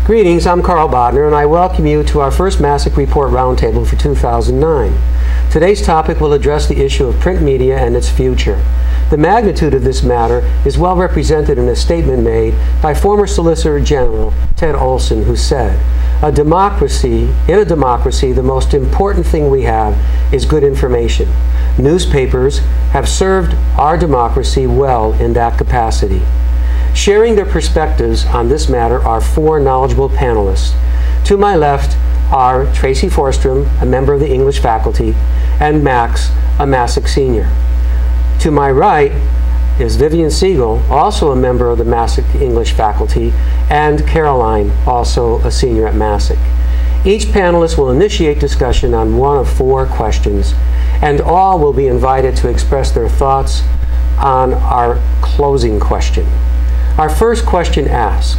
Greetings, I'm Carl Bodner, and I welcome you to our first Masuk Report Roundtable for 2009. Today's topic will address the issue of print media and its future. The magnitude of this matter is well represented in a statement made by former Solicitor General Ted Olson, who said, in a democracy, the most important thing we have is good information. Newspapers have served our democracy well in that capacity. Sharing their perspectives on this matter are four knowledgeable panelists. To my left are Tracy Forstrom, a member of the English faculty, and Max, a Masuk senior. To my right is Vivian Siegel, also a member of the Masuk English faculty, and Caroline, also a senior at Masuk. Each panelist will initiate discussion on one of four questions, and all will be invited to express their thoughts on our closing question. Our first question asks,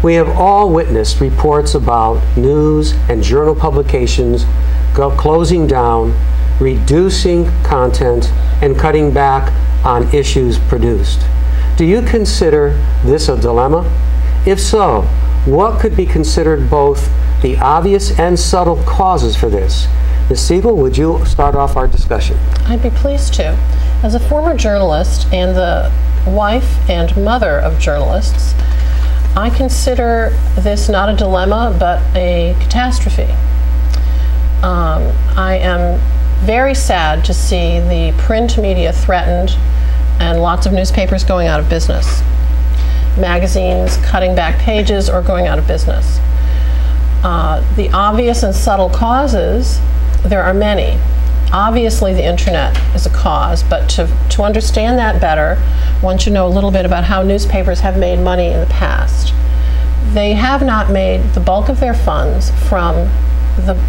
we have all witnessed reports about news and journal publications closing down, reducing content, and cutting back on issues produced. Do you consider this a dilemma? If so, what could be considered both the obvious and subtle causes for this? Ms. Siegel, would you start off our discussion? I'd be pleased to. As a former journalist and the wife and mother of journalists, I consider this not a dilemma, but a catastrophe. I am very sad to see the print media threatened and lots of newspapers going out of business. Magazines cutting back pages or going out of business. The obvious and subtle causes, there are many. Obviously the internet is a cause, but to understand that better, one should know a little bit about how newspapers have made money in the past. They have not made the bulk of their funds from the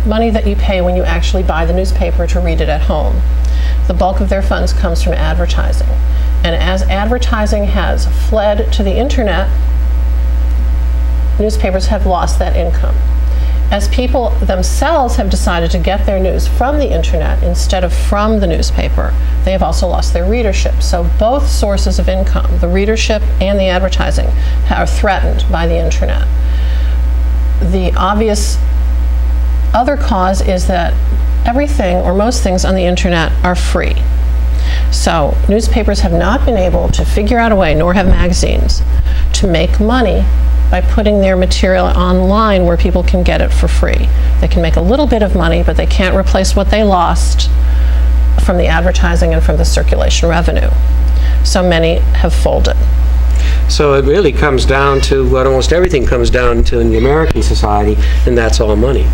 money that you pay when you actually buy the newspaper to read it at home. The bulk of their funds comes from advertising. And as advertising has fled to the internet, newspapers have lost that income. As people themselves have decided to get their news from the internet instead of from the newspaper, they have also lost their readership. So both sources of income, the readership and the advertising, are threatened by the internet. The obvious other cause is that everything or most things on the internet are free. So newspapers have not been able to figure out a way, nor have magazines, to make money by putting their material online where people can get it for free. They can make a little bit of money, but they can't replace what they lost from the advertising and from the circulation revenue. So many have folded. So it really comes down to what almost everything comes down to in the American society, and that's all money.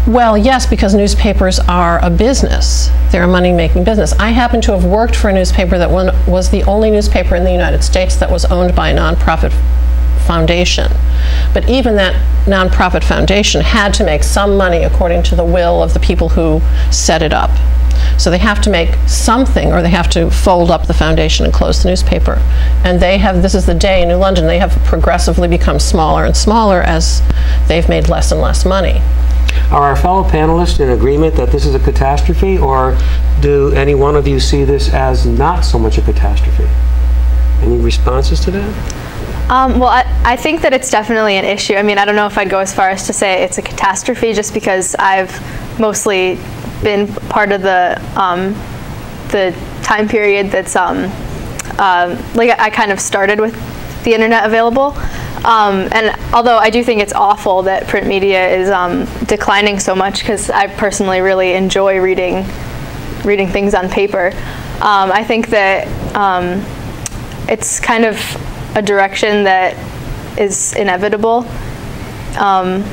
Well, yes, because newspapers are a business. They're a money-making business. I happen to have worked for a newspaper that was the only newspaper in the United States that was owned by a nonprofit foundation. But even that nonprofit foundation had to make some money according to the will of the people who set it up. So they have to make something, or they have to fold up the foundation and close the newspaper. And they have, this is the day in New London, they have progressively become smaller and smaller as they've made less and less money. Are our fellow panelists in agreement that this is a catastrophe, or do any one of you see this as not so much a catastrophe? Any responses to that? Well, I think that it's definitely an issue. I mean, I don't know if I'd go as far as to say it's a catastrophe, just because I've mostly been part of the time period that's like I kind of started with the internet available. And although I do think it's awful that print media is declining so much, because I personally really enjoy reading things on paper, I think that it's kind of a direction that is inevitable, and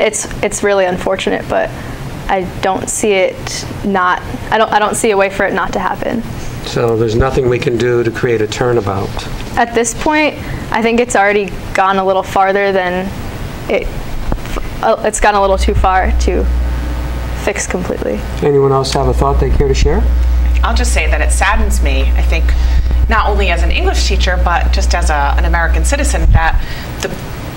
it's really unfortunate, but I don't see it not. I don't see a way for it not to happen. So there's nothing we can do to create a turnabout. At this point, I think it's already gone a little farther than it's gone a little too far to fix completely. Anyone else have a thought they care to share? I'll just say that it saddens me, I think, not only as an English teacher, but just as an American citizen, that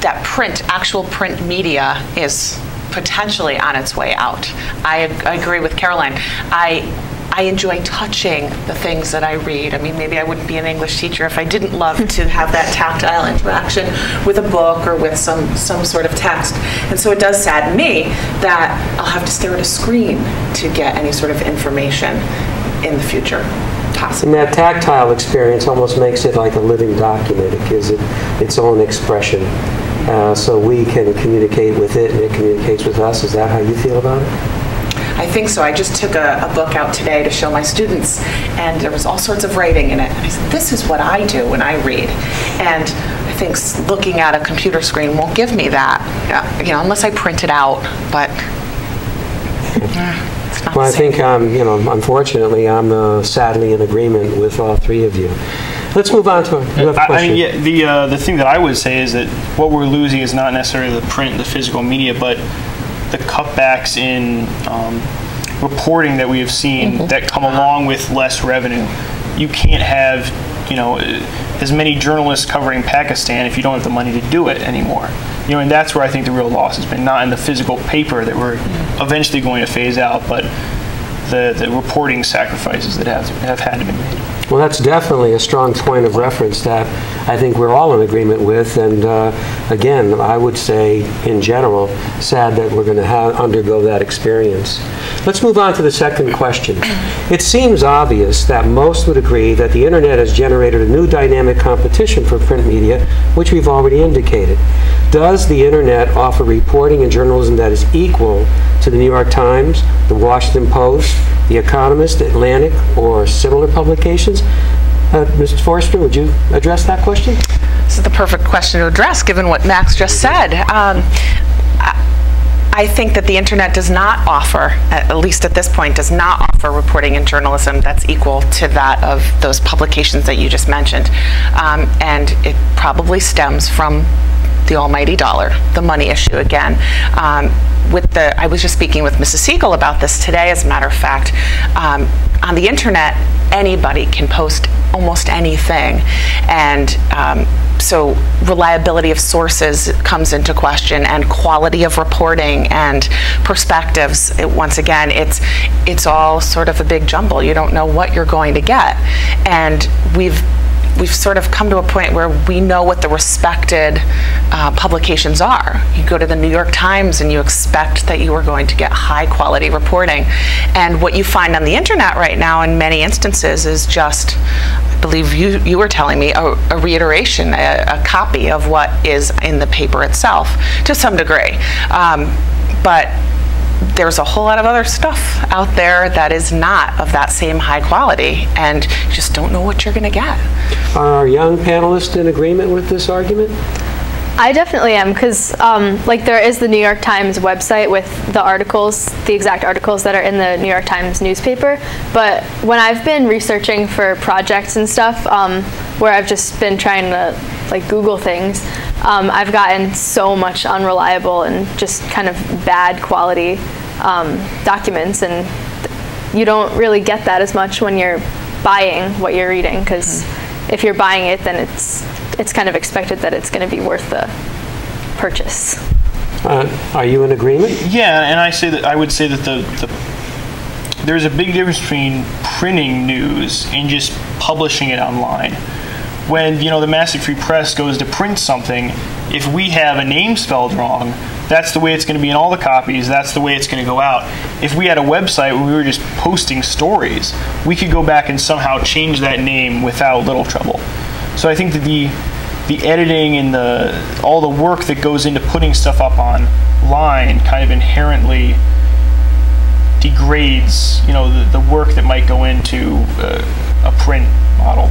actual print media is potentially on its way out. I agree with Caroline. I I enjoy touching the things that I read. I mean, maybe I wouldn't be an English teacher if I didn't love to have that tactile interaction with a book or with some sort of text. And so it does sadden me that I'll have to stare at a screen to get any sort of information in the future. And that tactile experience almost makes it like a living document. It gives it its own expression. So we can communicate with it and it communicates with us. Is that how you feel about it? I think so. I just took a book out today to show my students, and there was all sorts of writing in it. And I said, this is what I do when I read. And I think looking at a computer screen won't give me that, unless I print it out. But it's not well, I the same. think, unfortunately, I'm sadly in agreement with all three of you. Let's move on to another question. I mean, yeah, the thing that I would say is that what we're losing is not necessarily the print, the physical media, but the cutbacks in reporting that we have seen that come along with less revenue. You can't have, as many journalists covering Pakistan if you don't have the money to do it anymore. And that's where I think the real loss has been, not in the physical paper that we're eventually going to phase out, but the reporting sacrifices that have had to be made. Well, that's definitely a strong point of reference that I think we're all in agreement with. And again, I would say, in general, sad that we're going to undergo that experience. Let's move on to the second question. It seems obvious that most would agree that the Internet has generated a new dynamic competition for print media, which we've already indicated. Does the Internet offer reporting and journalism that is equal to the New York Times, the Washington Post, the Economist, the Atlantic, or similar publications? Mr. Forster, would you address that question? This is the perfect question to address, given what Max just said. I think that the Internet does not offer, at least at this point, does not offer reporting and journalism that's equal to that of those publications that you just mentioned. And it probably stems from the almighty dollar, the money issue again. I was just speaking with Mrs. Siegel about this today, as a matter of fact. On the Internet, anybody can post almost anything. And so reliability of sources comes into question, and quality of reporting and perspectives. Once again, it's all sort of a big jumble. You don't know what you're going to get. And we've sort of come to a point where we know what the respected publications are. You go to the New York Times and you expect that you are going to get high quality reporting. And what you find on the Internet right now in many instances is just, I believe you were telling me, a reiteration, a copy of what is in the paper itself to some degree. But there's a whole lot of other stuff out there that is not of that same high quality, and you just don't know what you're going to get. Are our young panelists in agreement with this argument? I definitely am, because like there is the New York Times website with the articles, the exact articles that are in the New York Times newspaper. But when I've been researching for projects and stuff, where I've just been trying to like Google things, I've gotten so much unreliable and just kind of bad quality documents, and you don't really get that as much when you're buying what you're reading, because if you're buying it, then it's kind of expected that it's going to be worth the purchase. Are you in agreement? Yeah, and I would say that there's a big difference between printing news and just publishing it online. When the Masuk Free Press goes to print something, if we have a name spelled wrong, that's the way it's going to be in all the copies, that's the way it's going to go out. If we had a website where we were just posting stories, we could go back and somehow change that name without little trouble. So I think that the editing and all the work that goes into putting stuff up online kind of inherently degrades the work that might go into a print model.